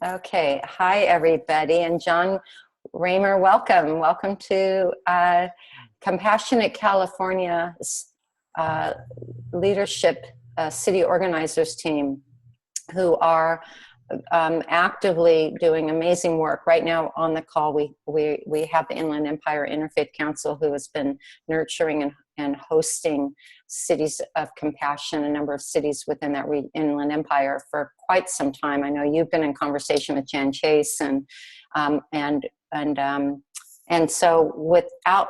Okay. Hi, everybody. And John Raymer, welcome. Welcome to Compassionate California's uh, leadership city organizers team, who are actively doing amazing work. Right now on the call, we have the Inland Empire Interfaith Council, who has been nurturing and hosting cities of compassion, a number of cities within that Inland Empire for quite some time. I know you've been in conversation with Jan Chase um, and and and so without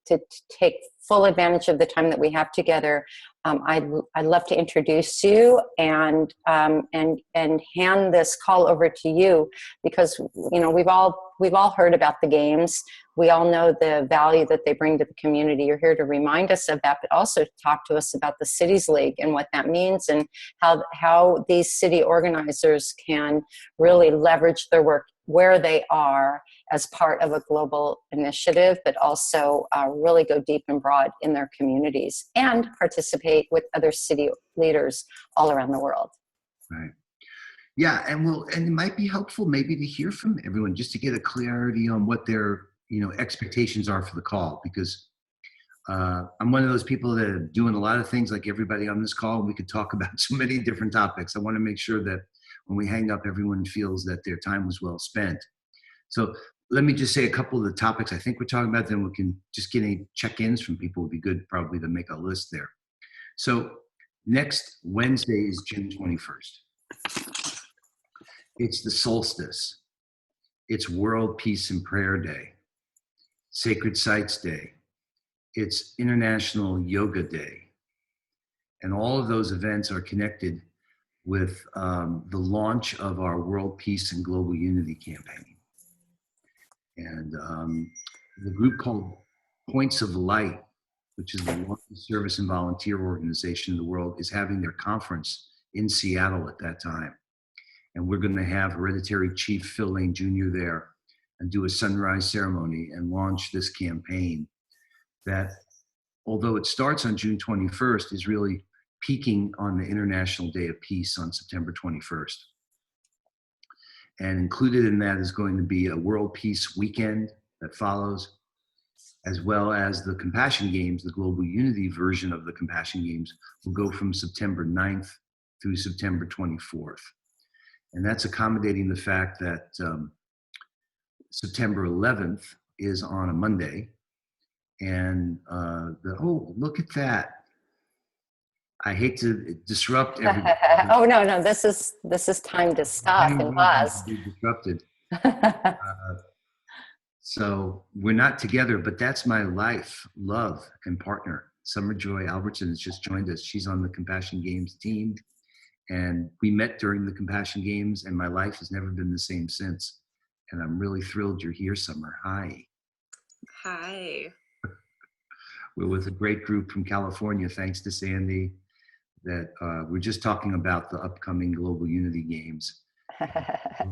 to take full advantage of the time that we have together, I'd love to introduce you and hand this call over to you, because we've all heard about the games. We all know the value that they bring to the community. You're here to remind us of that, but also talk to us about the Cities League and what that means, and how these city organizers can really leverage their work where they are as part of a global initiative, but also really go deep and broad in their communities and participate with other city leaders all around the world. Right. Yeah, and it might be helpful maybe to hear from everyone just to get a clarity on what their expectations are for the call, because I'm one of those people that are doing a lot of things like everybody on this call, and we could talk about so many different topics. I want to make sure that when we hang up, everyone feels that their time was well spent. So let me just say a couple of the topics I think we're talking about, then we can just get any check-ins from people. Would be good probably to make a list there. So next Wednesday is June 21st. It's the solstice. It's World Peace and Prayer Day, Sacred Sites Day. It's International Yoga Day. And all of those events are connected with the launch of our World Peace and Global Unity campaign. And the group called Points of Light, which is the largest service and volunteer organization in the world, is having their conference in Seattle at that time. And we're going to have Hereditary Chief Phil Lane Jr. there and do a sunrise ceremony and launch this campaign that, although it starts on June 21st, is really peaking on the International Day of Peace on September 21st. And included in that is going to be a World Peace Weekend that follows, as well as the Compassion Games. The Global Unity version of the Compassion Games will go from September 9th through September 24th. And that's accommodating the fact that September 11th is on a Monday. And oh, look at that. I hate to disrupt everybody. Oh, no, this is time to stop and pause. Be disrupted. So we're not together, but that's my life, love, and partner. Sommer Albertsen has just joined us. She's on the Compassion Games team. And we met during the Compassion Games, and my life has never been the same since. And I'm really thrilled you're here, Sommer. Hi. Hi. We're with a great group from California, thanks to Sandy, that we're just talking about the upcoming Global Unity Games.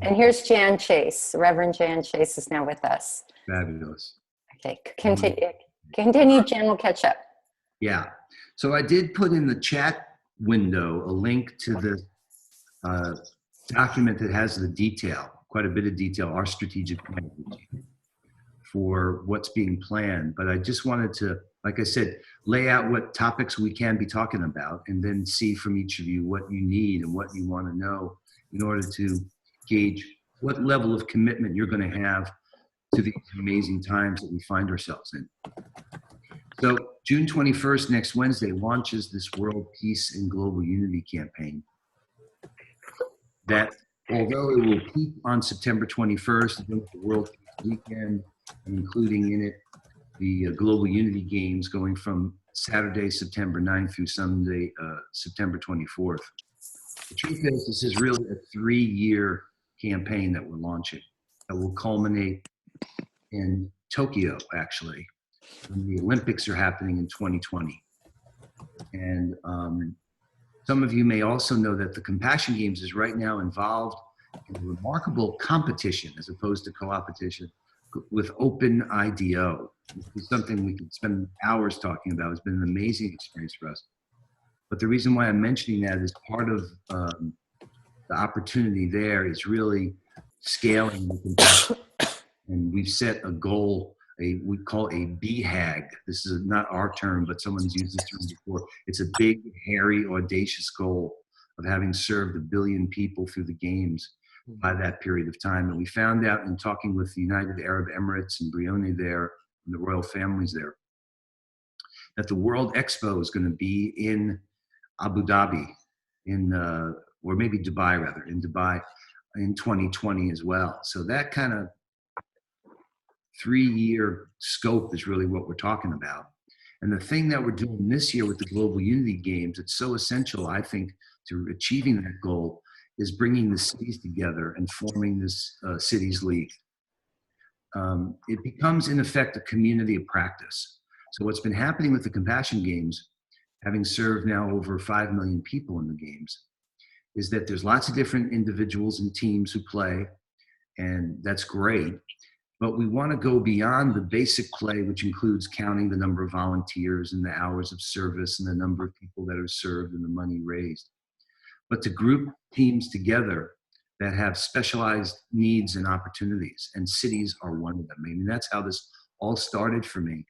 And here's Jan Chase. Reverend Jan Chase is now with us. Fabulous. Okay, continue, Jan, we'll catch up. Yeah, so I did put in the chat window a link to the document that has the detail, quite a bit of detail, our strategic plan for what's being planned. But I just wanted to, like I said, lay out what topics we can be talking about, and then see from each of you what you need and what you want to know in order to gauge what level of commitment you're going to have to these amazing times that we find ourselves in. So June 21st, next Wednesday, launches this World Peace and Global Unity campaign that, although it will peak on September 21st, the World Peace Weekend, and including in it the Global Unity Games going from Saturday, September 9th through Sunday, September 24th. The truth is, this is really a 3-year campaign that we're launching that will culminate in Tokyo, actually, when the Olympics are happening in 2020. And some of you may also know that the Compassion Games is right now involved in a remarkable competition as opposed to co-opetition with Open IDO. This is something we could spend hours talking about. It's been an amazing experience for us. But the reason why I'm mentioning that is part of the opportunity there is really scaling the compassion. And we've set a goal, we call a BHAG. This is not our term, but someone's used this term before. It's a big, hairy, audacious goal of having served 1 billion people through the games by that period of time. And we found out in talking with the United Arab Emirates and Brioni there, and the royal families there, that the World Expo is going to be in Abu Dhabi, or maybe Dubai rather, in Dubai in 2020 as well. So that kind of 3-year scope is really what we're talking about. And the thing that we're doing this year with the Global Unity Games, it's so essential, I think, to achieving that goal, is bringing the cities together and forming this cities league. It becomes, in effect, a community of practice. So what's been happening with the Compassion Games, having served now over 5 million people in the games, is that there's lots of different individuals and teams who play, and that's great. But we want to go beyond the basic play, which includes counting the number of volunteers and the hours of service and the number of people that are served and the money raised. But to group teams together that have specialized needs and opportunities, and cities are one of them. I mean, that's how this all started for me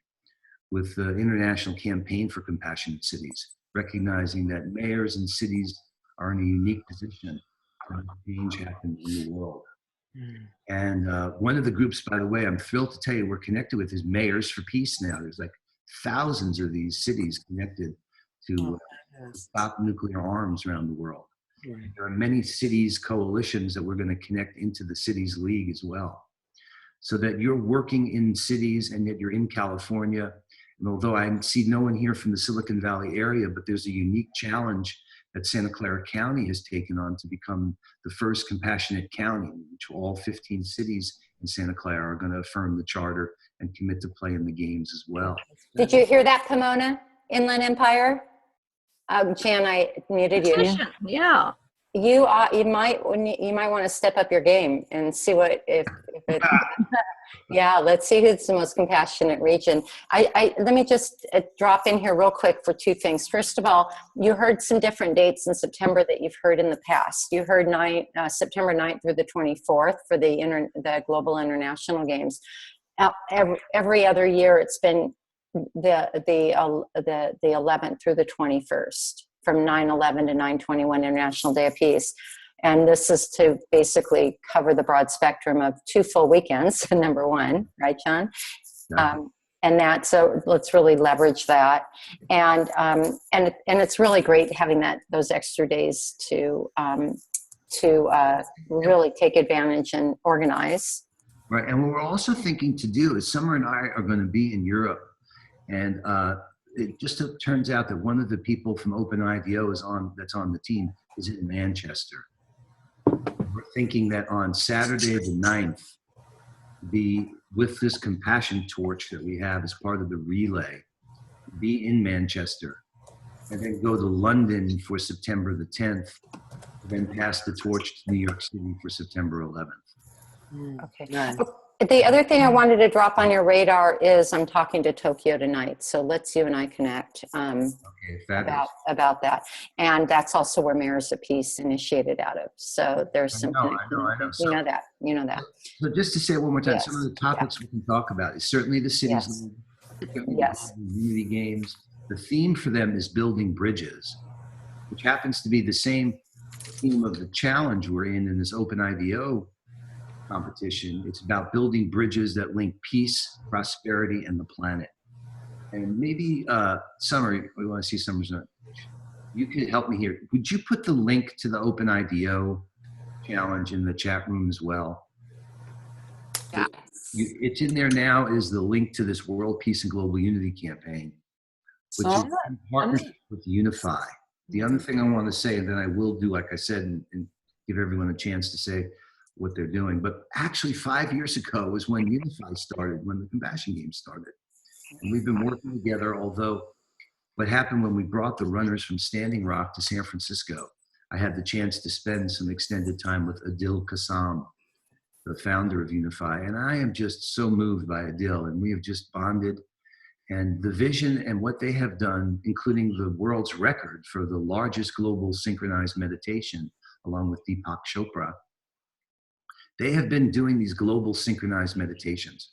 with the International Campaign for Compassionate Cities, recognizing that mayors and cities are in a unique position to make change happen in the world. And one of the groups, by the way, I'm thrilled to tell you we're connected with is Mayors for Peace now. There's like thousands of these cities connected to stop nuclear arms around the world. Right. There are many cities coalitions that we're going to connect into the Cities League as well. So that you're working in cities and yet you're in California. And although I see no one here from the Silicon Valley area, but there's a unique challenge that Santa Clara County has taken on to become the first compassionate county, in which all 15 cities in Santa Clara are going to affirm the charter and commit to play in the games as well. Did you hear that, Pomona? Inland Empire? Jan, I muted you. Yeah. You might want to step up your game and see what if it. Yeah, let's see who's the most compassionate region. Let me just drop in here real quick for 2 things. First of all, you heard some different dates in September that you've heard in the past. You heard September 9th through the 24th for the Global International Games. Every other year, it's been the 11th through the 21st, from 9/11 to 9/21 International Day of Peace. And this is to basically cover the broad spectrum of 2 full weekends, number one, right, John? And so let's really leverage that. And it's really great having those extra days to really take advantage and organize. Right, and what we're also thinking to do is Sommer and I are going to be in Europe. And it just turns out that one of the people from Open IDO that's on the team is in Manchester. We're thinking that on Saturday the 9th, with this compassion torch that we have as part of the relay, be in Manchester, and then go to London for September the 10th, then pass the torch to New York City for September 11th. Okay. Nice. The other thing I wanted to drop on your radar is I'm talking to Tokyo tonight, so let's you and I connect about that. And that's also where Mayors of Peace initiated out of. So there's some. I know. You know that. So just to say it one more time, some of the topics we can talk about is certainly the cities. Yes. Unity Games. The theme for them is building bridges, which happens to be the same theme of the challenge we're in this Open IDO competition. It's about building bridges that link peace, prosperity, and the planet. And maybe Sommer, we want to see Sommer's note. You could help me here. Would you put the link to the Open IDO challenge in the chat room as well? Yes. It's in there now, is the link to this World Peace and Global Unity campaign, which is in partnership with Unify. The other thing I want to say, and then I will do, like I said, and give everyone a chance to say what they're doing. But actually 5 years ago was when Unify started, when the Compassion Games started. And we've been working together, although what happened when we brought the runners from Standing Rock to San Francisco, I had the chance to spend some extended time with Adil Qassam, the founder of Unify. And I am just so moved by Adil, and we have just bonded. And the vision and what they have done, including the world's record for the largest global synchronized meditation along with Deepak Chopra, they have been doing these global synchronized meditations.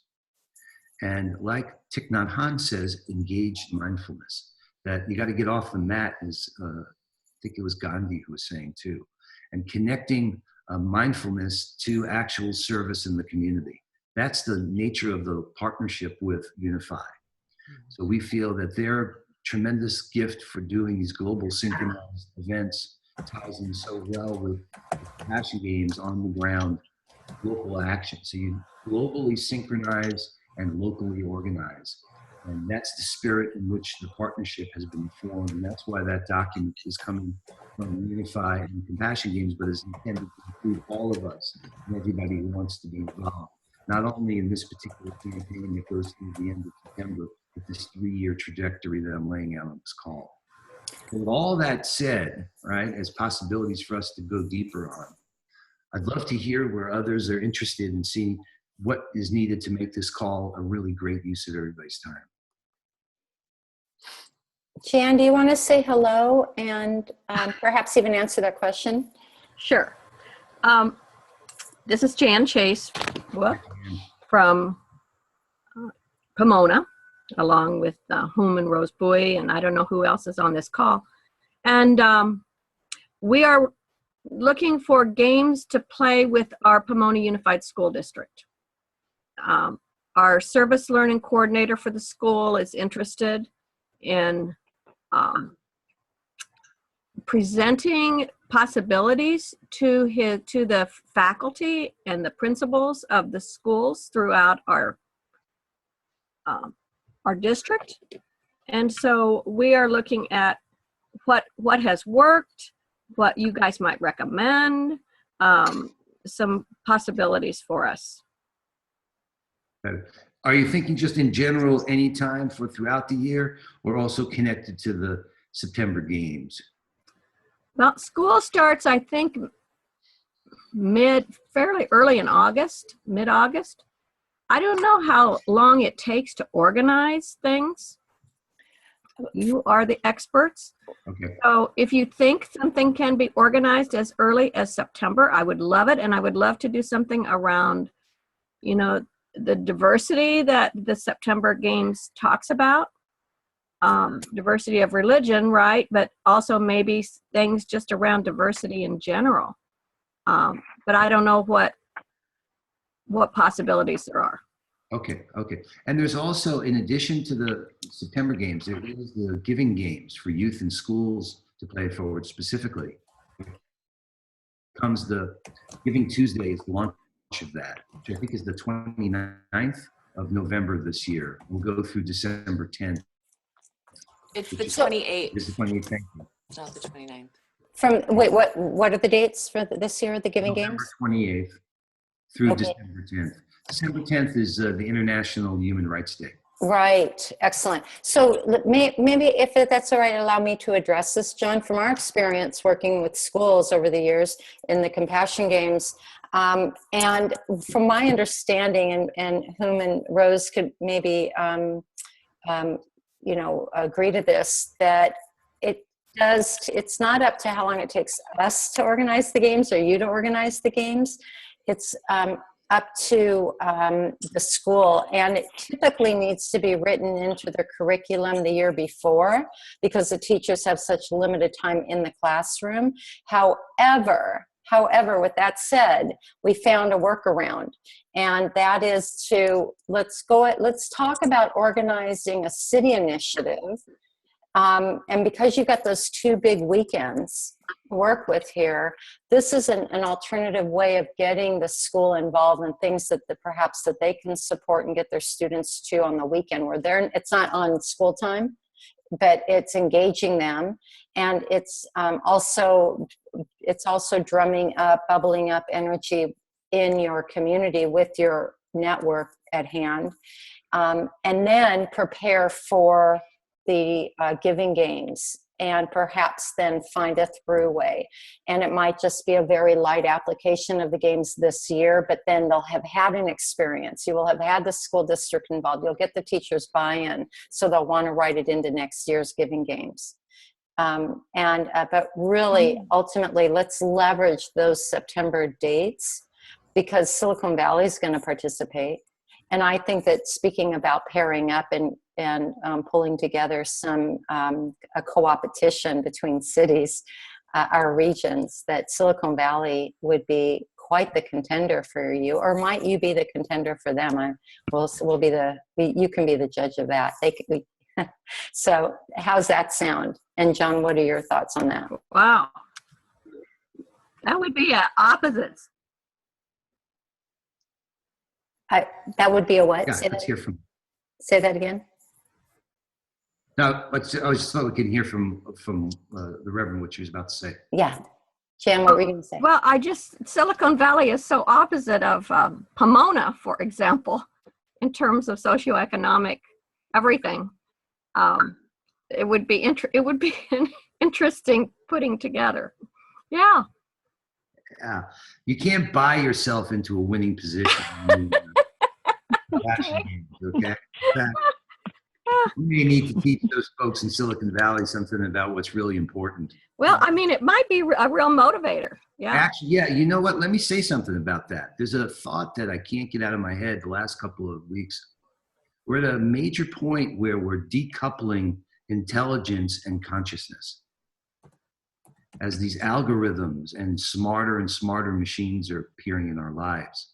And like Thich Nhat Hanh says, engaged mindfulness, that you got to get off the mat, as I think it was Gandhi who was saying too, and connecting mindfulness to actual service in the community. That's the nature of the partnership with Unify. So we feel that their tremendous gift for doing these global synchronized events ties in so well with the Passion Games on the ground, local action. So you globally synchronize and locally organize. And that's the spirit in which the partnership has been formed. And that's why that document is coming from Unify and Compassion Games, but is intended to include all of us and everybody who wants to be involved. Not only in this particular campaign that goes through the end of September, but this 3-year trajectory that I'm laying out on this call. So with all that said, right, as possibilities for us to go deeper on, I'd love to hear where others are interested in seeing what is needed to make this call a really great use of everybody's time. Jan, do you want to say hello and perhaps even answer that question? Sure. This is Jan Chase from Pomona, along with Whom and Rose Bowie, and I don't know who else is on this call. And we are looking for games to play with our Pomona Unified School District. Our service learning coordinator for the school is interested in presenting possibilities to the faculty and the principals of the schools throughout our district. And so we are looking at what has worked, what you guys might recommend, some possibilities for us. Are you thinking just in general any time for throughout the year, or also connected to the September games? Well, school starts, I think, fairly early in August, mid-August. I don't know how long it takes to organize things. You are the experts. Okay. So if you think something can be organized as early as September, I would love it. And I would love to do something around, the diversity that the September Games talks about. Diversity of religion, right? But also maybe things just around diversity in general. But I don't know what possibilities there are. Okay. And there's also, in addition to the September games, there is the Giving Games for youth and schools to play forward specifically. Comes the Giving Tuesday is the launch of that, which I think is the 29th of November this year. We'll go through December 10th. It's the 28th. It's the 28th, thank you. It's not the 29th. What are the dates for this year, the Giving November Games? 28th through Okay. December 10th. December 10th is the International Human Rights Day. Right, excellent. So maybe if that's all right, allow me to address this, John. From our experience working with schools over the years in the Compassion Games, and from my understanding, and Whom and Rose could maybe agree to this, that it's not up to how long it takes us to organize the games or you to organize the games. It's up to the school, and it typically needs to be written into the curriculum the year before because the teachers have such limited time in the classroom. However, with that said, we found a workaround, and that is let's talk about organizing a city initiative. And because you've got those 2 big weekends to work with here, this is an alternative way of getting the school involved in things that perhaps that they can support and get their students to on the weekend where it's not on school time, but it's engaging them. And it's also bubbling up energy in your community with your network at hand. And then prepare for the Giving Games, and perhaps then find a through way. And it might just be a very light application of the games this year, but then they'll have had an experience. You will have had the school district involved. You'll get the teachers buy-in, so they'll want to write it into next year's Giving Games. But really, ultimately, let's leverage those September dates because Silicon Valley is going to participate. And I think that speaking about pairing up and pulling together a co-opetition between cities, our regions, that Silicon Valley would be quite the contender for you, or might you be the contender for them? You can be the judge of that. So how's that sound? And John, what are your thoughts on that? Wow. That would be opposites. That would be a what? Yeah, let's hear from. Say that again. No, I just thought we could hear from the Reverend what she was about to say. Yeah. Jan, what were you going to say? Well, Silicon Valley is so opposite of Pomona, for example, in terms of socioeconomic everything. It would be an interesting putting together. Yeah. Yeah, you can't buy yourself into a winning position. Okay. You may need to teach those folks in Silicon Valley something about what's really important. Well, I mean, it might be a real motivator. Yeah. Actually, yeah. You know what? Let me say something about that. There's a thought that I can't get out of my head the last couple of weeks. We're at a major point where we're decoupling intelligence and consciousness. As these algorithms and smarter machines are appearing in our lives.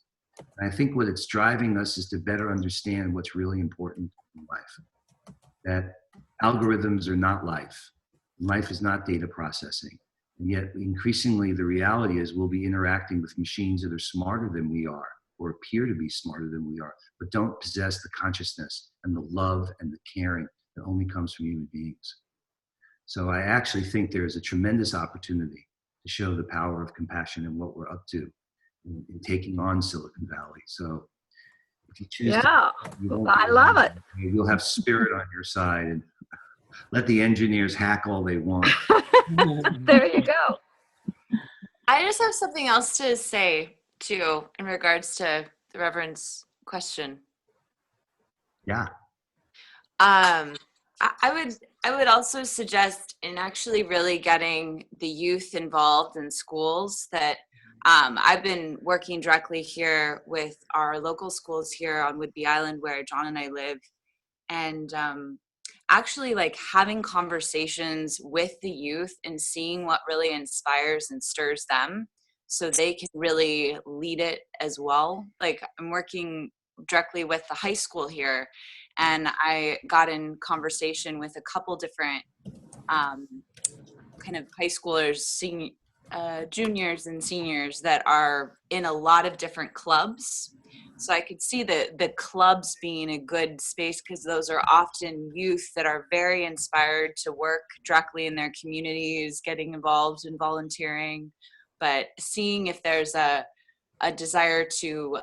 And I think what it's driving us is to better understand what's really important in life. That algorithms are not life. Life is not data processing. And yet increasingly the reality is we'll be interacting with machines that are smarter than we are or appear to be smarter than we are, but don't possess the consciousness and the love and the caring that only comes from human beings. So I actually think there is a tremendous opportunity to show the power of compassion and what we're up to in taking on Silicon Valley. So if you choose I love it. You'll have spirit on your side and let the engineers hack all they want. There you go. I just have something else to say too in regards to the Reverend's question. Yeah. I would also suggest in actually really getting the youth involved in schools that I've been working directly here with our local schools here on Whidbey Island where John and I live, and actually like having conversations with the youth and seeing what really inspires and stirs them so they can really lead it as well. Like I'm working directly with the high school here, and I got in conversation with a couple different kind of high schoolers, juniors and seniors that are in a lot of different clubs. So I could see the clubs being a good space because those are often youth that are very inspired to work directly in their communities, getting involved in volunteering, but seeing if there's a desire to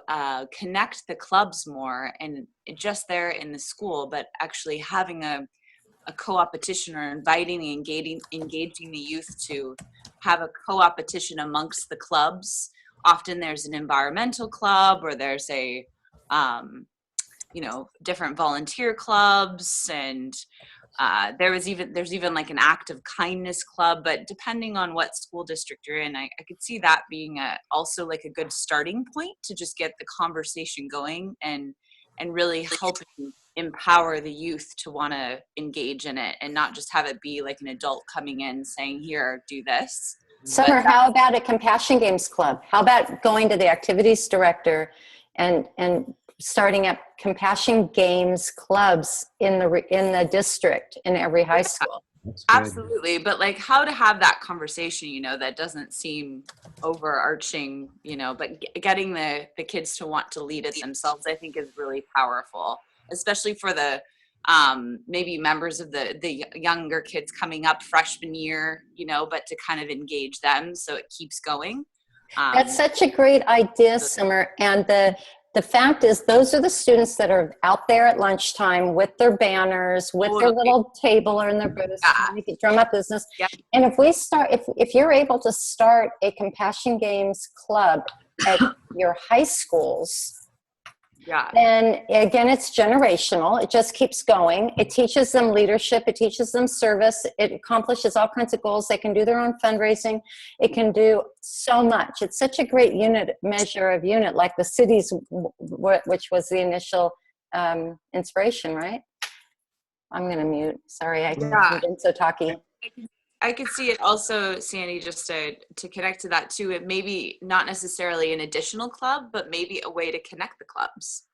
connect the clubs more and just there in the school, but actually having a co-opetition or inviting and engaging the youth to have a co-opetition amongst the clubs. Often there's an environmental club or there's a, different volunteer clubs, and there's even like an act of kindness club, but depending on what school district you're in, I could see that being also like a good starting point to just get the conversation going and really help empower the youth to want to engage in it and not just have it be like an adult coming in saying, here, do this. Sommer, how about a Compassion Games Club? How about going to the activities director and starting up Compassion Games clubs in the district in every high school? Absolutely. But like how to have that conversation, that doesn't seem overarching, but getting the kids to want to lead it themselves, I think is really powerful, especially for the maybe members of the younger kids coming up freshman year, but to kind of engage them so it keeps going. That's such a great idea, Sommer. And the fact is, those are the students that are out there at lunchtime with their banners, with their little table or in their booths, trying to drum up business. Yeah. And if you're able to start a Compassion Games club at your high schools, Yeah. then again, it's generational. It just keeps going. It teaches them leadership. It teaches them service. It accomplishes all kinds of goals. They can do their own fundraising. It can do so much. It's such a great measure of unit, like the cities, which was the initial inspiration, right? I'm going to mute. Sorry, I've been so talky. I could see it also, Sandy, just to connect to that too. It may be not necessarily an additional club, but maybe a way to connect the clubs,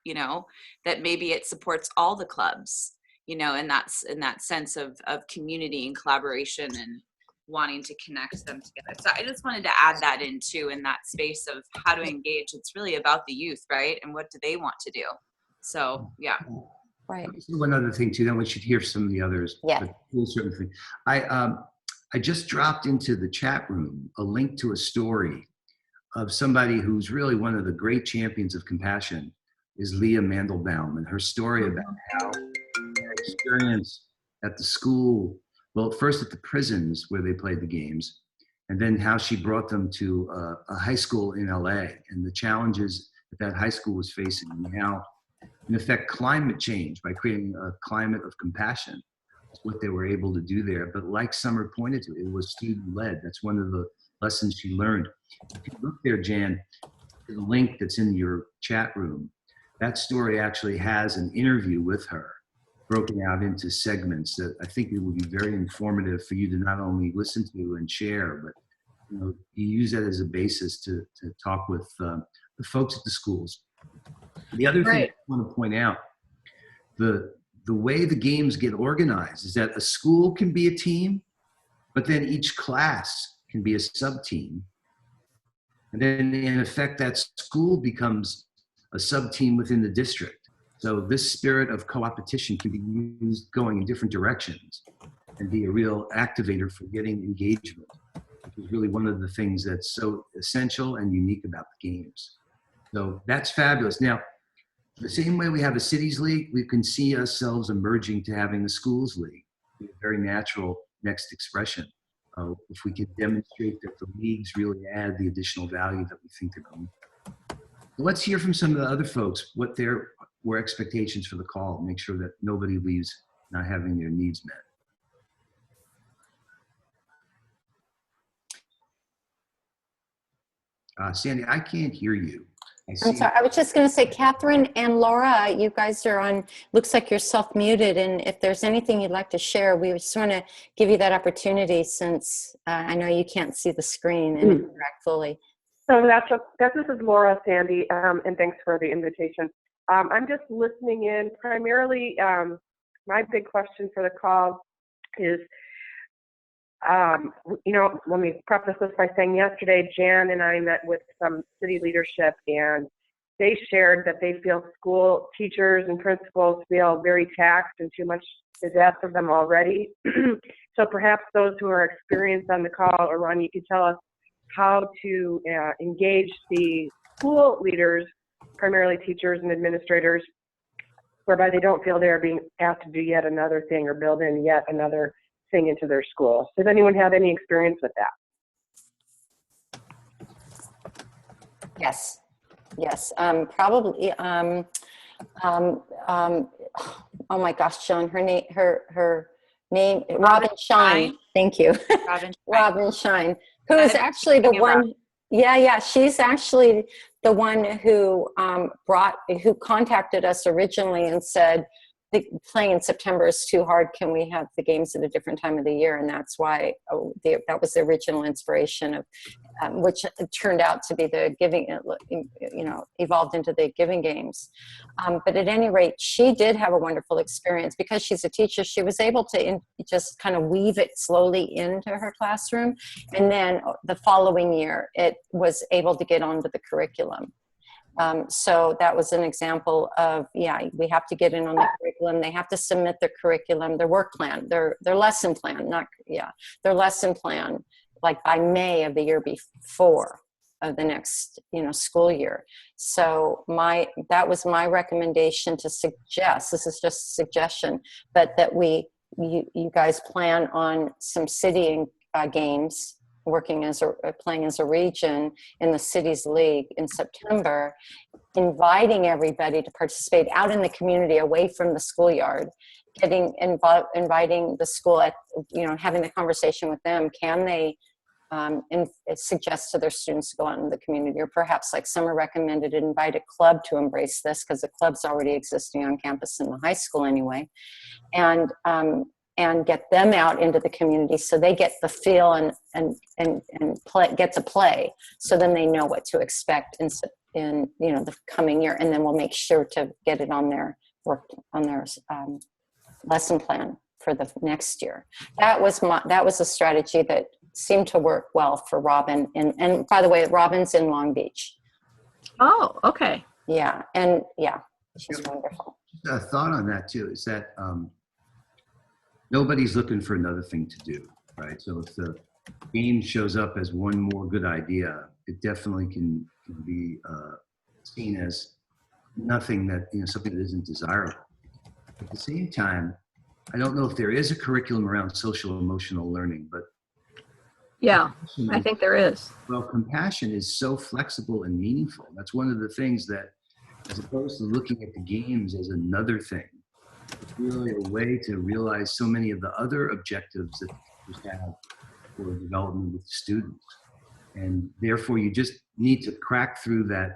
that maybe it supports all the clubs, and that's in that sense of community and collaboration and wanting to connect them together. So I just wanted to add that in too, in that space of how to engage. It's really about the youth, right? And what do they want to do? So, yeah. Right. One other thing too, then we should hear some of the others. Yeah. But certain thing. I just dropped into the chat room a link to a story of somebody who's really one of the great champions of compassion, is Leah Mandelbaum, and her story about how her experience at the school, well, first at the prisons where they played the games, and then how she brought them to a high school in LA and the challenges that high school was facing, and how, in effect, climate change, by creating a climate of compassion, what they were able to do there. But like Sommer pointed to, it was student-led. That's one of the lessons she learned. If you look there, Jan, the link that's in your chat room, that story actually has an interview with her broken out into segments that I think it would be very informative for you to not only listen to and share, but you use that as a basis to talk with the folks at the schools. The other thing I want to point out, the way the games get organized is that a school can be a team, but then each class can be a sub-team. And then in effect, that school becomes a sub-team within the district. So this spirit of co-opetition can be used going in different directions and be a real activator for getting engagement, which is really one of the things that's so essential and unique about the games. So that's fabulous. Now, the same way we have a cities league, we can see ourselves emerging to having a schools league. A very natural next expression. If we could demonstrate that the leagues really add the additional value that we think they're going to. So let's hear from some of the other folks what their were expectations for the call. Make sure that nobody leaves not having their needs met. Sandy, I can't hear you. I'm sorry, I was just going to say, Catherine and Laura, you guys are on, looks like you're self-muted, and if there's anything you'd like to share, we just want to give you that opportunity since I know you can't see the screen and interact fully. So this is Laura, Sandy, and thanks for the invitation. I'm just listening in. Primarily, my big question for the call is, let me preface this by saying yesterday, Jan and I met with some city leadership, and they shared that they feel school teachers and principals feel very taxed and too much is asked of them already. So perhaps those who are experienced on the call, or Ron, you could tell us how to engage the school leaders, primarily teachers and administrators, whereby they don't feel they're being asked to do yet another thing or build in yet another thing into their school. Does anyone have any experience with that? Yes, probably. Oh my gosh, John, her name, Robin Shine. Thank you, Robin Shine, who is actually the one. Yeah, she's actually the one who who contacted us originally and said, playing in September is too hard. Can we have the games at a different time of the year? And that's why that was the original inspiration of, which turned out to be the giving, evolved into the giving games. But at any rate, she did have a wonderful experience because she's a teacher. She was able to just kind of weave it slowly into her classroom. And then the following year, it was able to get onto the curriculum. So that was an example of, we have to get in on the curriculum. They have to submit their curriculum, their work plan, their lesson plan, their lesson plan, like by May of the year before of the next, school year. So that was my recommendation to suggest, this is just a suggestion, but that you guys plan on some city games playing as a region in the city's league in September, inviting everybody to participate out in the community away from the schoolyard, inviting the school at, having the conversation with them. Can they suggest to their students to go out in the community, or perhaps like Sommer recommended, invite a club to embrace this, because the club's already existing on campus in the high school anyway, and get them out into the community so they get the feel get to play, so then they know what to expect in the coming year, and then we'll make sure to get it on their lesson plan for the next year. That was a strategy that seemed to work well for Robin, and by the way, Robin's in Long Beach. Oh, okay. Yeah, she's wonderful. A thought on that too is that nobody's looking for another thing to do, right? So if the game shows up as one more good idea, it definitely can be seen as nothing that, something that isn't desirable. At the same time, I don't know if there is a curriculum around social emotional learning, but yeah, I think there is. Well, compassion is so flexible and meaningful. That's one of the things that, as opposed to looking at the games as another thing, it's really a way to realize so many of the other objectives that teachers have for development with students. And therefore, you just need to crack through that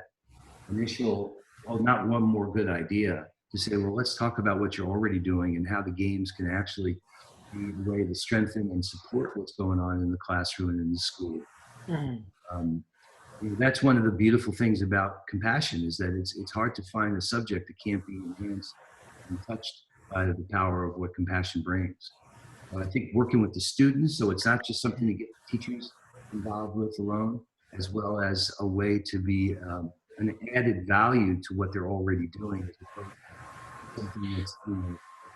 initial, not one more good idea, to say, well, let's talk about what you're already doing and how the games can actually be a way to strengthen and support what's going on in the classroom and in the school. Mm-hmm. That's one of the beautiful things about compassion, is that it's hard to find a subject that can't be enhanced and touched by the power of what compassion brings. I think working with the students, so it's not just something to get teachers involved with alone, as well as a way to be an added value to what they're already doing, as opposed to something that's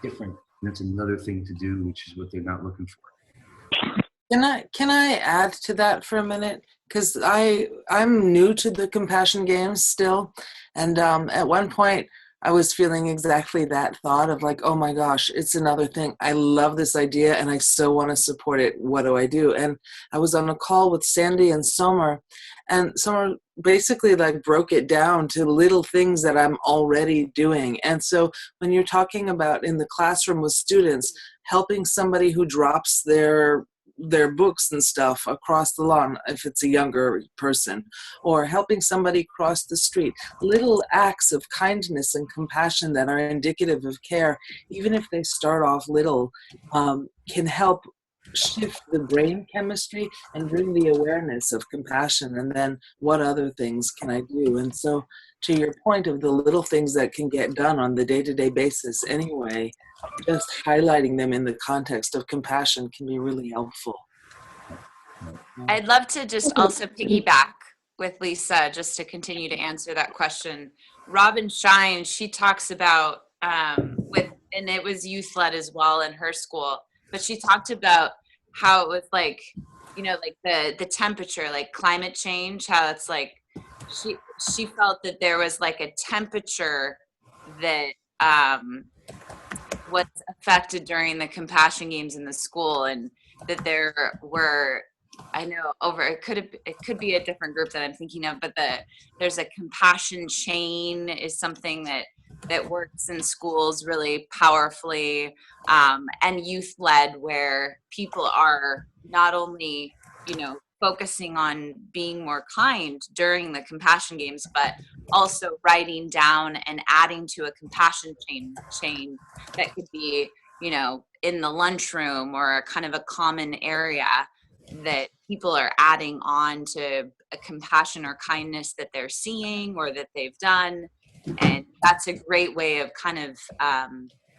different. And that's another thing to do, which is what they're not looking for. Can I add to that for a minute? Because I'm new to the compassion games still, and at one point I was feeling exactly that thought of like, oh my gosh, it's another thing. I love this idea and I so want to support it. What do I do? And I was on a call with Sandy and Sommer, and Sommer basically like broke it down to little things that I'm already doing. And so when you're talking about in the classroom with students, helping somebody who drops their books and stuff across the lawn, if it's a younger person, or helping somebody cross the street, little acts of kindness and compassion that are indicative of care, even if they start off little, can help shift the brain chemistry and bring the awareness of compassion. And then what other things can I do? And so to your point of the little things that can get done on the day-to-day basis anyway, just highlighting them in the context of compassion can be really helpful. I'd love to just also piggyback with Lisa, just to continue to answer that question. Robin Shine, she talks about and it was youth led as well in her school, but she talked about how it was like, like the temperature, like climate change, how it's like she felt that there was like a temperature that was affected during the compassion games in the school, and that there were, I know it could be a different group that I'm thinking of, but there's a compassion chain is something that works in schools really powerfully, and youth led, where people are not only focusing on being more kind during the compassion games, but also writing down and adding to a compassion chain that could be, in the lunchroom or a kind of a common area that people are adding on to a compassion or kindness that they're seeing or that they've done. And that's a great way of kind of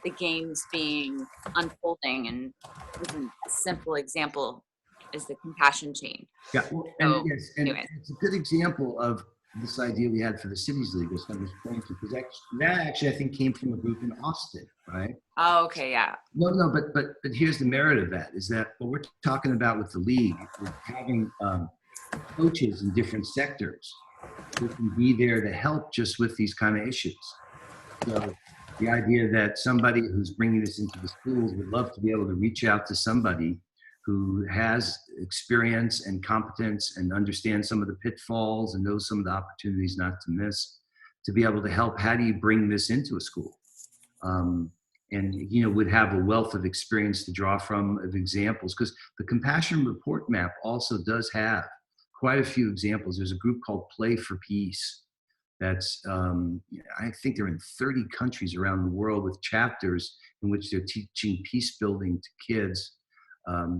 the games being unfolding. And a simple example is the compassion chain. Yeah, well, and yes, and it's a good example of this idea we had for the Cities League, as I was going to, because that actually I think came from a group in Austin, right? Oh, okay, yeah. No, but here's the merit of that, is that what we're talking about with the league is having coaches in different sectors who can be there to help just with these kind of issues. So the idea that somebody who's bringing this into the schools would love to be able to reach out to somebody who has experience and competence and understands some of the pitfalls and knows some of the opportunities not to miss, to be able to help. How do you bring this into a school? And would have a wealth of experience to draw from, of examples, because the Compassion Report Map also does have quite a few examples. There's a group called Play for Peace that's, I think they're in 30 countries around the world with chapters in which they're teaching peace building to kids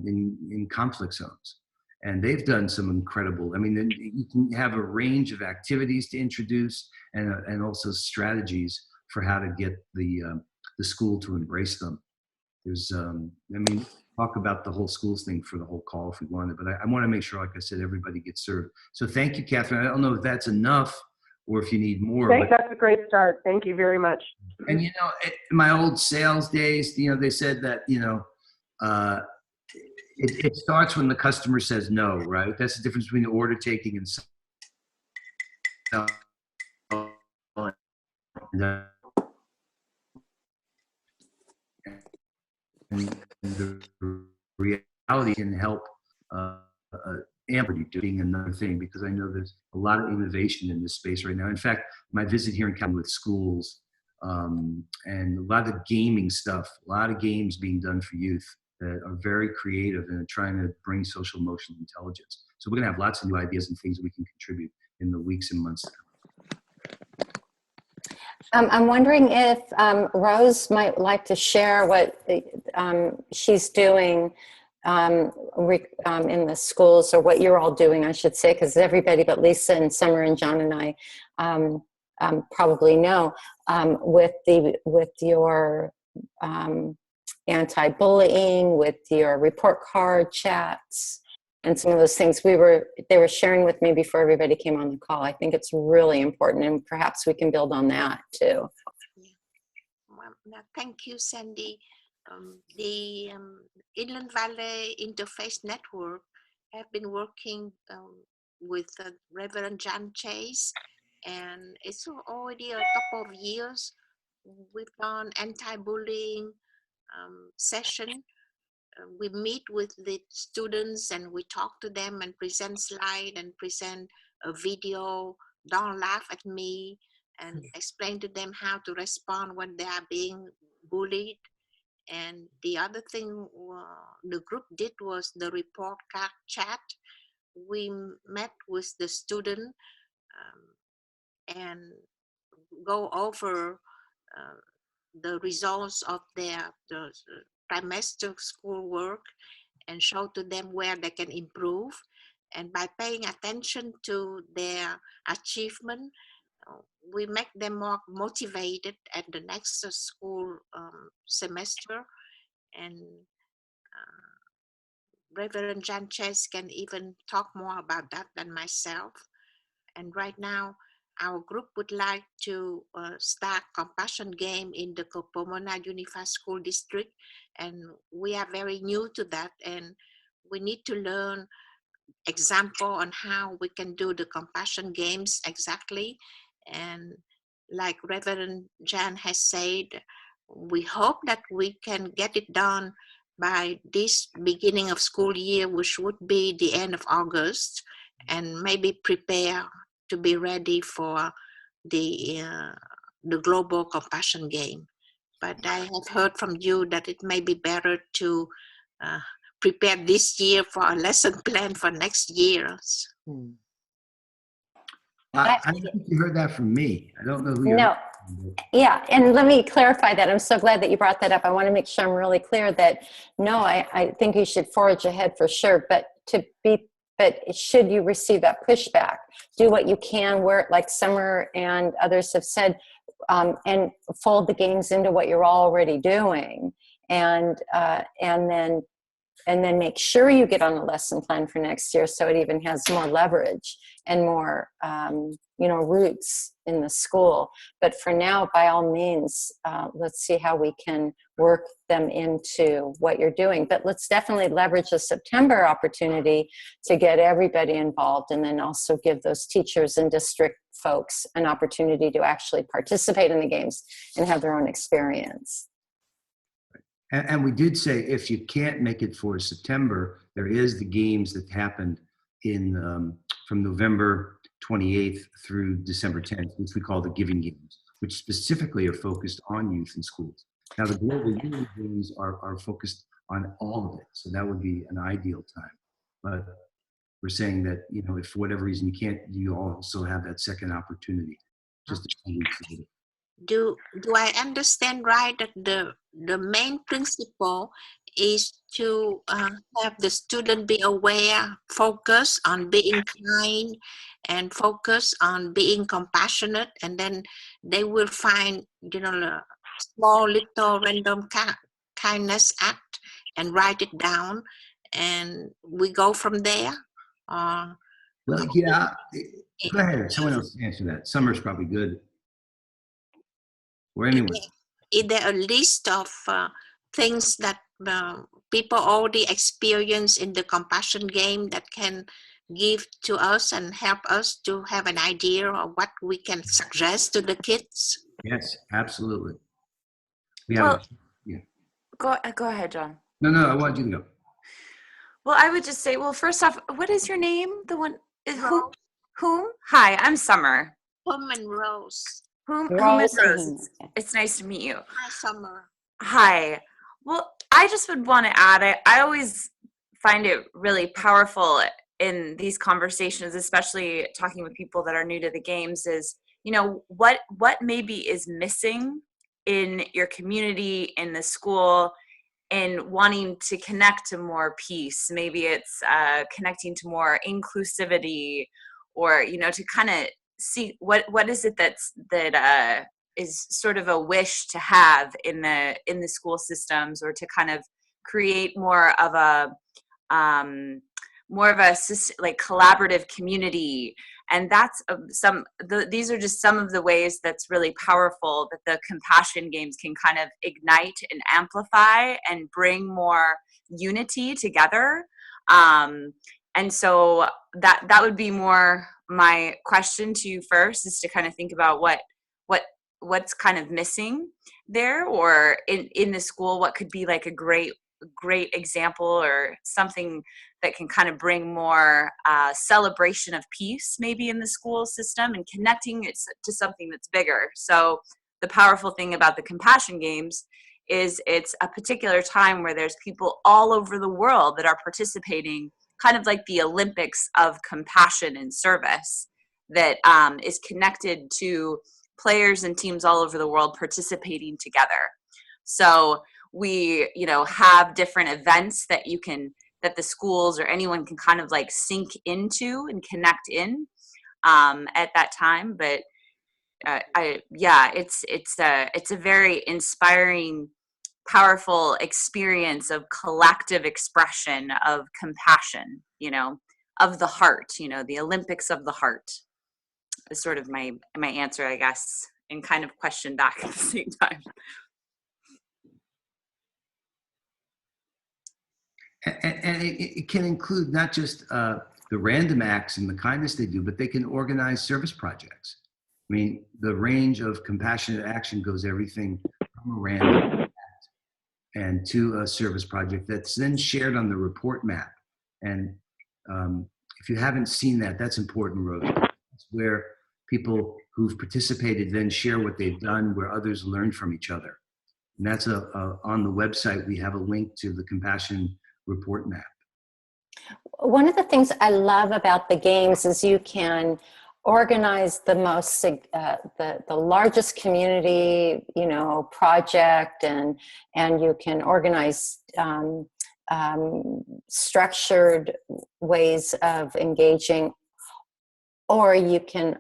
in conflict zones. And they've done some incredible, I mean, you can have a range of activities to introduce and also strategies for how to get the school to embrace them. There's, talk about the whole schools thing for the whole call if we wanted, but I want to make sure, like I said, everybody gets served. So thank you, Catherine. I don't know if that's enough or if you need more. That's a great start. Thank you very much. And, in my old sales days, they said that, it starts when the customer says no, right? That's the difference between the order taking and and the reality can help amplitude being another thing, because I know there's a lot of innovation in this space right now. In fact, my visit here in California with schools and a lot of gaming stuff, a lot of games being done for youth that are very creative and are trying to bring social emotional intelligence. So we're going to have lots of new ideas and things we can contribute in the weeks and months to come. I'm wondering if Rose might like to share what she's doing in the schools, or what you're all doing, I should say, because everybody but Lisa and Sommer and John and I probably know, with your anti-bullying, with your report card chats, and some of those things they were sharing with me before everybody came on the call. I think it's really important, and perhaps we can build on that too. Well, thank you, Sandy. The Inland Valley Interfaith Network have been working with Reverend John Chase, and it's already a couple of years. We've done anti-bullying session. We meet with the students and we talk to them and present slide and present a video, don't laugh at me, and explain to them how to respond when they are being bullied. And the other thing the group did was the report card chat. We met with the student and go over the results of the trimester schoolwork and show to them where they can improve. And by paying attention to their achievement, we make them more motivated at the next school semester. And Reverend John Chase can even talk more about that than myself. And right now, our group would like to start compassion game in the Pomona Unified School District. And we are very new to that. And we need to learn example on how we can do the compassion games exactly. And like Reverend Jan has said, we hope that we can get it done by this beginning of school year, which would be the end of August, and maybe prepare to be ready for the global compassion game. But I have heard from you that it may be better to prepare this year for a lesson plan for next year. I think you heard that from me. I don't know who you're. No. Yeah, and let me clarify that. I'm so glad that you brought that up. I want to make sure I'm really clear that no, I think you should forge ahead for sure, but should you receive that pushback, do what you can, where, like Sommer and others have said, and fold the games into what you're already doing, and then make sure you get on a lesson plan for next year, so it even has more leverage and more roots in the school. But for now, by all means, let's see how we can work them into what you're doing. But let's definitely leverage the September opportunity to get everybody involved, and then also give those teachers and district folks an opportunity to actually participate in the games and have their own experience. And we did say if you can't make it for September, there is the games that happened in from November 28th through December 10th, which we call the Giving Games, which specifically are focused on youth in schools. Now the Global Unity Games are focused on all of it, so that would be an ideal time. But we're saying that, you know, if for whatever reason you can't, you also have that second opportunity, just a few weeks later. Do I understand right that the main principle is to have the student be aware, focus on being kind, and focus on being compassionate, and then they will find, you know, a small little random kindness act and write it down, and we go from there. Well, yeah. Go ahead. Someone else answer that. Summer's probably good. Or anyone. Is there a list of things that people already experience in the compassion game that can give to us and help us to have an idea of what we can suggest to the kids? Yes, absolutely. Well, Yeah. Go ahead, John. No, I want you to go. Well, I would just say, well, first off, what is your name? The one is Rose. whom? Hi, I'm Summer. Woman Rose. Whom Rose is Rose? and It's nice to meet you. Hi, Summer. Hi. Well, I just would want to add, I always find it really powerful in these conversations, especially talking with people that are new to the games, is, you know, what maybe is missing in your community, in the school, in wanting to connect to more peace. Maybe it's connecting to more inclusivity, or, you know, to kind of see what is it that is sort of a wish to have in the school systems, or to kind of create more of a like collaborative community. And that's these are just some of the ways that's really powerful that the compassion games can kind of ignite and amplify and bring more unity together. And so that would be more my question to you first, is to kind of think about what's kind of missing there, or in the school, what could be like a great example, or something that can kind of bring more celebration of peace maybe in the school system, and connecting it to something that's bigger. So the powerful thing about the compassion games is it's a particular time where there's people all over the world that are participating, kind of like the Olympics of compassion and service, that is connected to players and teams all over the world participating together. So we, you know, have different events that that the schools or anyone can kind of like sink into and connect in at that time. But it's a very inspiring, powerful experience of collective expression of compassion, you know, of the heart, you know, the Olympics of the heart is sort of my answer, I guess, and kind of question back at the same time. And it can include not just the random acts and the kindness they do, but they can organize service projects. I mean, the range of compassionate action goes everything from a random act and to a service project that's then shared on the report map. And if you haven't seen that, that's important, Rose. It's where people who've participated then share what they've done, where others learn from each other. And that's on the website, we have a link to the compassion report map. one of the things I love about the games is you can organize the most the largest community, you know, project, and you can organize structured ways of engaging, or you can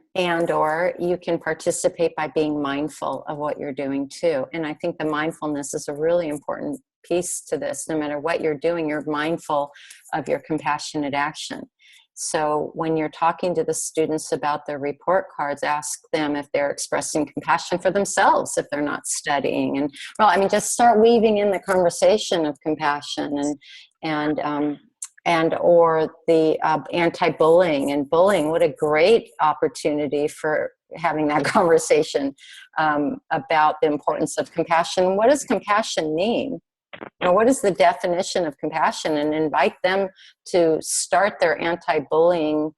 participate by being mindful of what you're doing too. And I think the mindfulness is a really important piece to this. No matter what you're doing, you're mindful of your compassionate action. So when you're talking to the students about their report cards, ask them if they're expressing compassion for themselves, if they're not studying. And well, I mean, just start weaving in the conversation of compassion and or the anti-bullying and bullying. What a great opportunity for having that conversation about the importance of compassion. What does compassion mean? what is the definition of compassion, and invite them to start their anti-bullying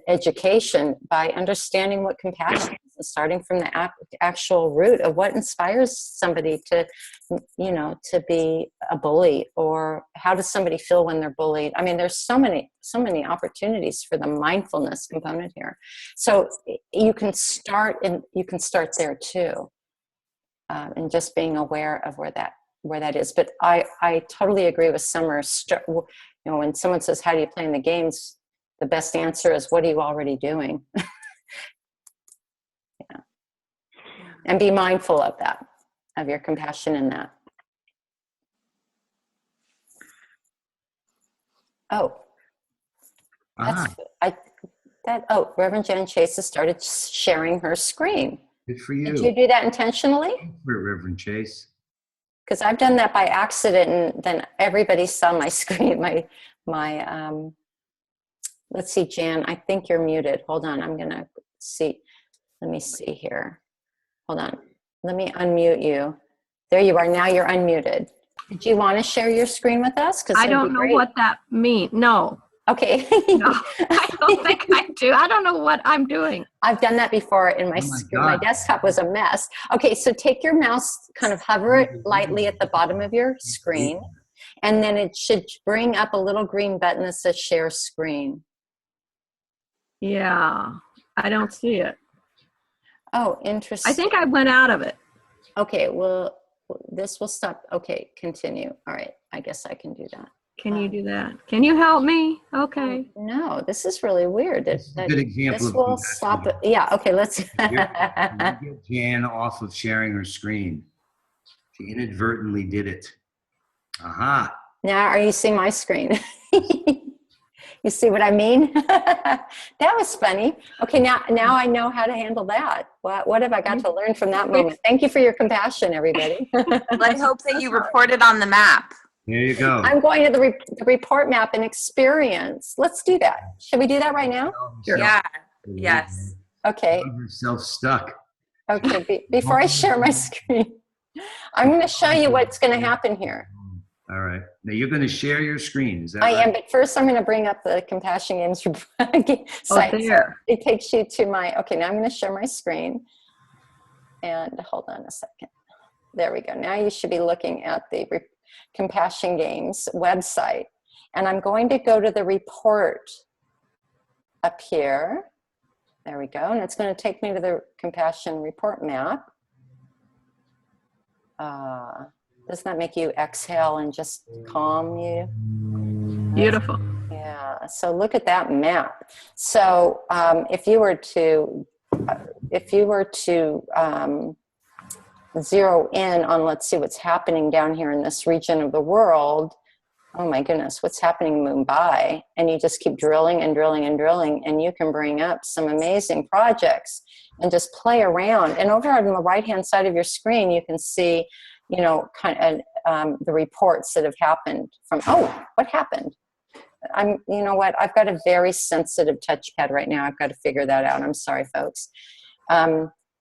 education by understanding what compassion is, and starting from the actual root of what inspires somebody to, to be a bully, or how does somebody feel when they're bullied. I mean, there's so many opportunities for the mindfulness component here. So you can start there too, and just being aware of where that is. But I totally agree with Sommer. When someone says, how do you play in the games? The best answer is, what are you already doing? Yeah. And be mindful of that, of your compassion in that. Oh, Reverend Jen Chase has started sharing her screen. Good for you. Did you do that intentionally? For Reverend Chase. Because I've done that by accident, and then everybody saw my screen. Let's see, Jan, I think you're muted. Hold on, I'm gonna see. Let me see here. Hold on, let me unmute you. There you are, now you're unmuted. Did you want to share your screen with us? Because I don't know what that means. No. Okay. No, I don't think I do. I don't know what I'm doing. I've done that before in my screen. My desktop was a mess. Okay, so take your mouse, kind of hover it lightly at the bottom of your screen, and then it should bring up a little green button that says share screen. Yeah, I don't see it. Oh, interesting. I think I went out of it. Okay, well, this will stop. Okay, continue. All right, I guess I can do that. Can you do that? Can you help me? Okay. No, this is really weird. This is a good example. This will stop it. Yeah, okay, let's. Get Jan off of sharing her screen. She inadvertently did it. Aha. Now, are you seeing my screen? You see what I mean? That was funny. Okay, now I know how to handle that. What have I got to learn from that moment? Thank you for your compassion, everybody. Let's hope that you reported on the map. There you go. I'm going to the report map and experience. Let's do that. Should we do that right now? Sure. Yeah. Yes. Okay. Yourself stuck. Okay. Before I share my screen, I'm going to show you what's going to happen here. All right. Now you're going to share your screen. Is that I right? am, but first I'm going to bring up the Compassion Games site. Oh, there. It takes you to my, okay, now I'm going to share my screen. And hold on a second. There we go. Now you should be looking at the Compassion Games website. And I'm going to go to the report up here. There we go. And it's going to take me to the Compassion report map. Doesn't that make you exhale and just calm you? Beautiful. Yeah, so look at that map. So if you were to zero in on, let's see what's happening down here in this region of the world, oh my goodness, what's happening in Mumbai? And you just keep drilling and drilling and drilling, and you can bring up some amazing projects and just play around. And over on the right-hand side of your screen, you can see, you know, kind of the reports that have happened from, oh, what happened? You know what, I've got a very sensitive touchpad right now. I've got to figure that out. I'm sorry, folks.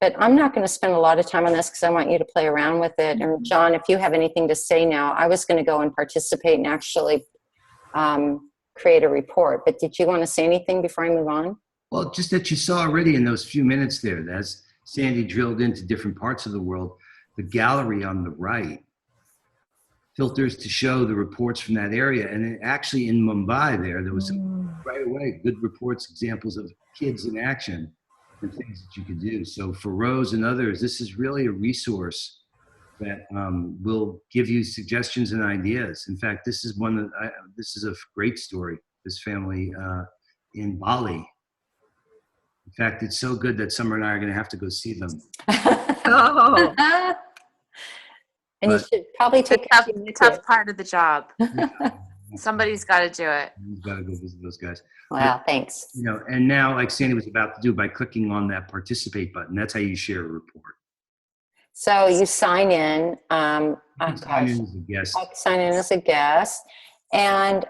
But I'm not going to spend a lot of time on this because I want you to play around with it. And John, if you have anything to say now, I was going to go and participate and actually create a report. But did you want to say anything before I move on? Well, just that you saw already in those few minutes there, as Sandy drilled into different parts of the world, the gallery on the right filters to show the reports from that area. And actually in Mumbai there was some, right away, good reports, examples of kids in action and things that you could do. So for Rose and others, this is really a resource that will give you suggestions and ideas. In fact, this is one that this is a great story, this family in Bali. In fact, it's so good that Sommer and I are going to have to go see them. Oh. And you should probably take a tough part of the job. Somebody's got to do it. You've got to go visit those guys. Wow, thanks. You know, and now, like Sandy was about to do, by clicking on that participate button, that's how you share a report. So you sign in. Sign in as a guest. Sign in as a guest. And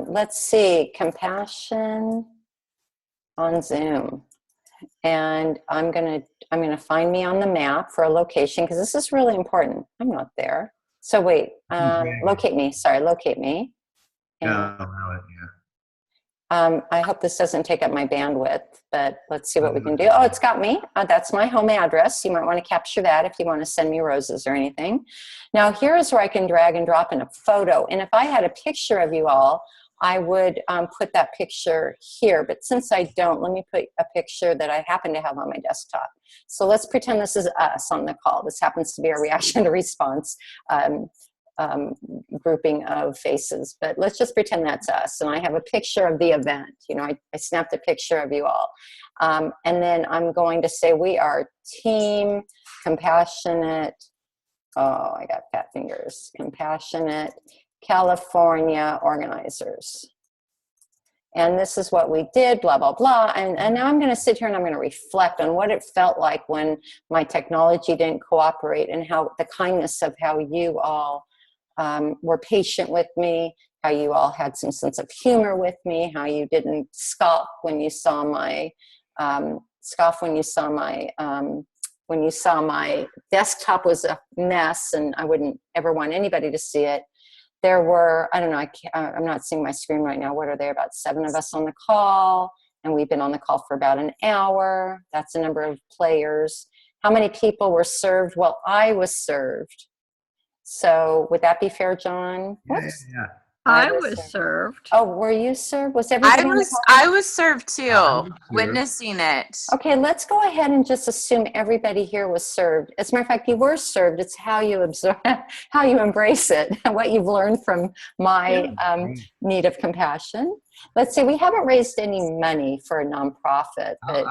let's see, Compassion on Zoom. And I'm gonna find me on the map for a location because this is really important. I'm not there. So wait, locate me. Sorry, locate me. And, I hope this doesn't take up my bandwidth, but let's see what we can do. Oh, it's got me. That's my home address. You might want to capture that if you want to send me roses or anything. Now, here's where I can drag and drop in a photo. And if I had a picture of you all, I would put that picture here. But since I don't, let me put a picture that I happen to have on my desktop. So let's pretend this is us on the call. This happens to be a reaction to response grouping of faces, but let's just pretend that's us. And I have a picture of the event. You know, I snapped a picture of you all. And then I'm going to say we are Team Compassionate. Oh, I got fat fingers. Compassionate California Organizers. And this is what we did, blah, blah, blah. And now I'm going to sit here and I'm going to reflect on what it felt like when my technology didn't cooperate and how the kindness of how you all were patient with me, how you all had some sense of humor with me, how you didn't scoff when you saw my when you saw my desktop was a mess and I wouldn't ever want anybody to see it. There were, I don't know, I'm not seeing my screen right now. What are there, about 7 of us on the call? And we've been on the call for about an hour. That's a number of players. How many people were served? Well, I was served. So would that be fair, John? Whoops. Yeah. I was served. Oh, were you served? Was everybody on the call? I was served too, witnessing it. Okay, let's go ahead and just assume everybody here was served. As a matter of fact, you were served. It's how you absorb, how you embrace it, what you've learned from my need of compassion. Let's see, we haven't raised any money for a nonprofit, but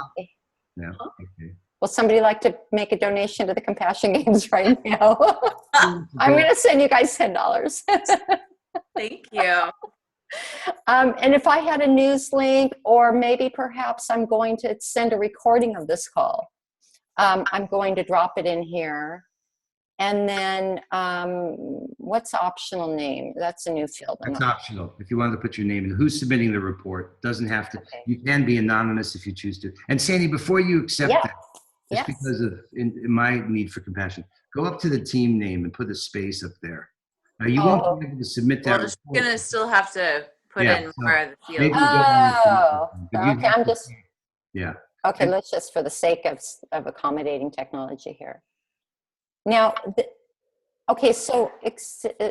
no. Okay. will somebody like to make a donation to the Compassion Games right now? I'm going to send you guys $10. Thank you. And if I had a news link, or maybe perhaps I'm going to send a recording of this call, I'm going to drop it in here. And then what's optional name? That's a new field. That's optional. If you wanted to put your name in, who's submitting the report doesn't have to. Okay. You can be anonymous if you choose to. And Sandy, before you accept that, just because of in my need for compassion, go up to the team name and put a space up there. Now you won't be able to submit that. Well, we're gonna still have to put in more of the field. Okay. I'm just. Yeah. Okay, let's just, for the sake of accommodating technology here. Now, okay, so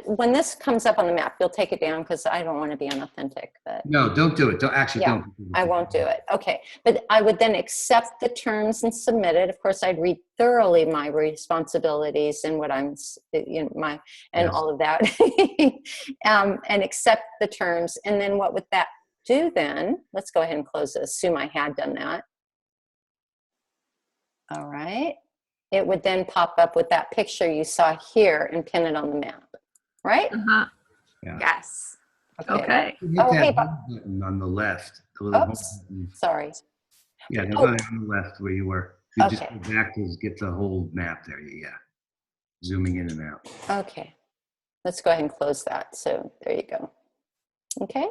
when this comes up on the map, you'll take it down because I don't want to be unauthentic. But no, don't do it. Don't. I won't do it. Okay, but I would then accept the terms and submit it. Of course, I'd read thoroughly my responsibilities and what I'm, all of that, and accept the terms. And then what would that do then? Let's go ahead and close it. Assume I had done that. All right. It would then pop up with that picture you saw here and pin it on the map, right? Uh-huh. Yeah. Yes. Okay. Hit that button on the left. Oops. Sorry. Yeah, no, on the left where you were. You just go back to get the whole map there. Yeah. Zooming in and out. Okay. Let's go ahead and close that. So there you go. Okay.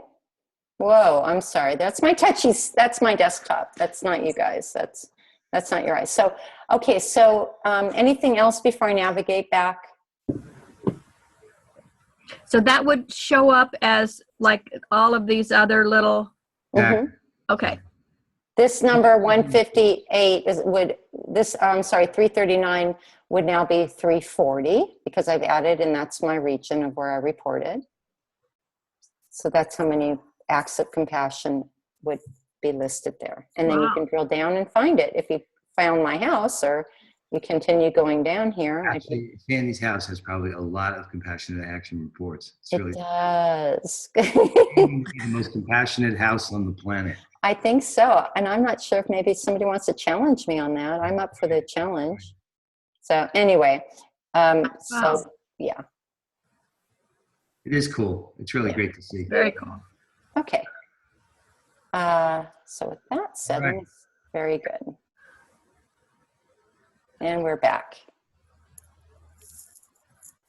Whoa, I'm sorry. That's my touchies. That's my desktop. That's not you guys. That's not your eyes. So, okay, so anything else before I navigate back? So that would show up as like all of these other little. Mm-hmm. Okay. This number 158 I'm sorry, 339 would now be 340 because I've added, and that's my region of where I reported. So that's how many acts of compassion would be listed there. And then you can drill down and find it. If you found my house, or you continue going down here. Actually, Sandy's house has probably a lot of compassionate action reports. It does. The most compassionate house on the planet. I think so. And I'm not sure if maybe somebody wants to challenge me on that. I'm up for the challenge. So anyway, so yeah. It is cool. It's really great to see. Very cool. Okay. So with that said, very good. And we're back.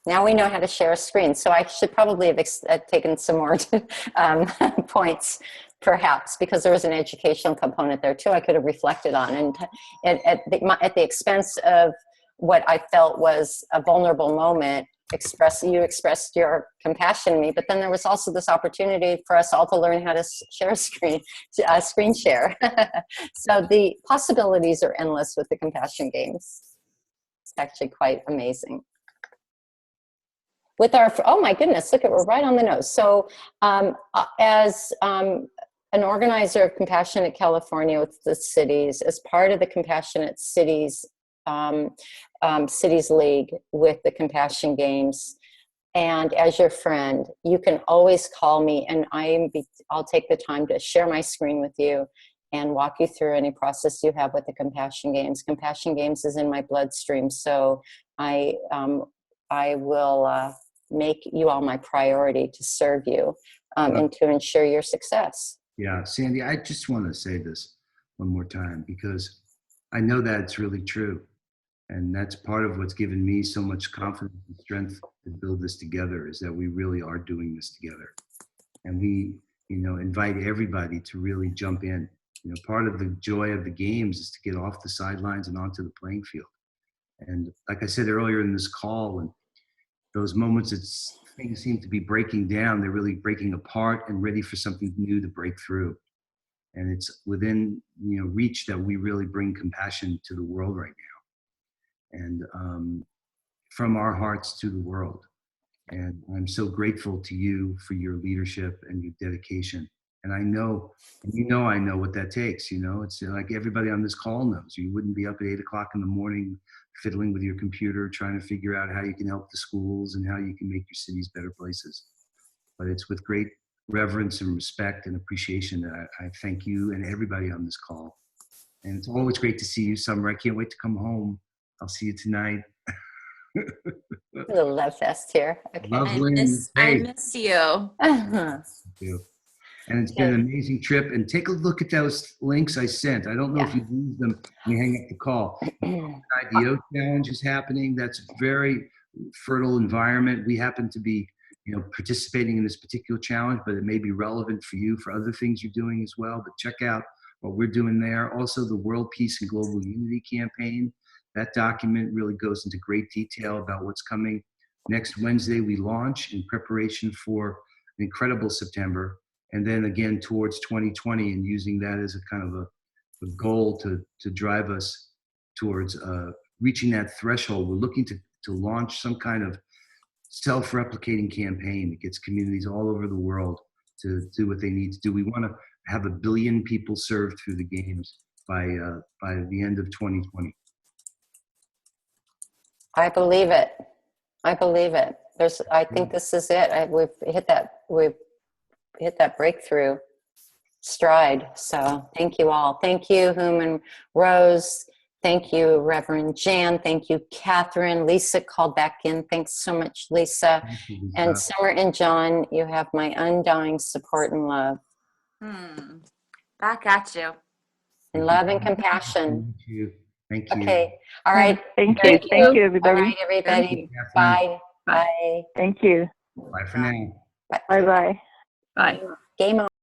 Now we know how to share a screen. So I should probably have taken some more points, perhaps, because there was an educational component there too I could have reflected on. And at the expense of what I felt was a vulnerable moment, you expressed your compassion to me, but then there was also this opportunity for us all to learn how to share a screen share. So the possibilities are endless with the compassion games. It's actually quite amazing. With our, oh my goodness, look at, we're right on the nose. So as an organizer of Compassionate California with the cities, as part of the Compassionate Cities Cities League with the Compassion Games, and as your friend, you can always call me, and I'll take the time to share my screen with you and walk you through any process you have with the Compassion Games. Compassion Games is in my bloodstream, so I will make you all my priority to serve you and to ensure your success. Yeah, Sandy, I just want to say this one more time because I know that it's really true. And that's part of what's given me so much confidence and strength to build this together, is that we really are doing this together. And we, invite everybody to really jump in. Part of the joy of the games is to get off the sidelines and onto the playing field. And like I said earlier in this call, and those moments things seem to be breaking down, they're really breaking apart and ready for something new to break through. And it's within reach that we really bring compassion to the world right now, and from our hearts to the world. And I'm so grateful to you for your leadership and your dedication. And I know what that takes. It's like everybody on this call knows. You wouldn't be up at 8 o'clock in the morning fiddling with your computer, trying to figure out how you can help the schools and how you can make your cities better places. But it's with great reverence and respect and appreciation that I thank you and everybody on this call. And it's always great to see you, Sommer. I can't wait to come home. I'll see you tonight. A little love fest here. Okay. I miss you. Uh-huh. Thank you. And it's been an amazing trip. And take a look at those links I sent. I don't know if you use them when you hang up the call. IDO challenge is happening. That's a very fertile environment. We happen to be, participating in this particular challenge, but it may be relevant for you for other things you're doing as well. But check out what we're doing there. Also, the World Peace and Global Unity campaign. That document really goes into great detail about what's coming. Next Wednesday, we launch in preparation for an incredible September. And then again towards 2020, and using that as a kind of a goal to drive us towards reaching that threshold. We're looking to launch some kind of self-replicating campaign that gets communities all over the world to do what they need to do. We want to have 1 billion people served through the games by the end of 2020. I believe it. I believe it. I think this is it. We've hit that breakthrough stride. So thank you all. Thank you, Human Rose. Thank you, Reverend Jan. Thank you, Catherine. Lisa called back in. Thanks so much, Lisa. And Sommer and John, you have my undying support and love. Back at you. And love and compassion. Thank you. Thank you. Okay. All right. Thank you. Thank you, everybody. All right, everybody. Bye. Bye. Thank you. Bye for now. Bye. Bye-bye. Bye. Game on.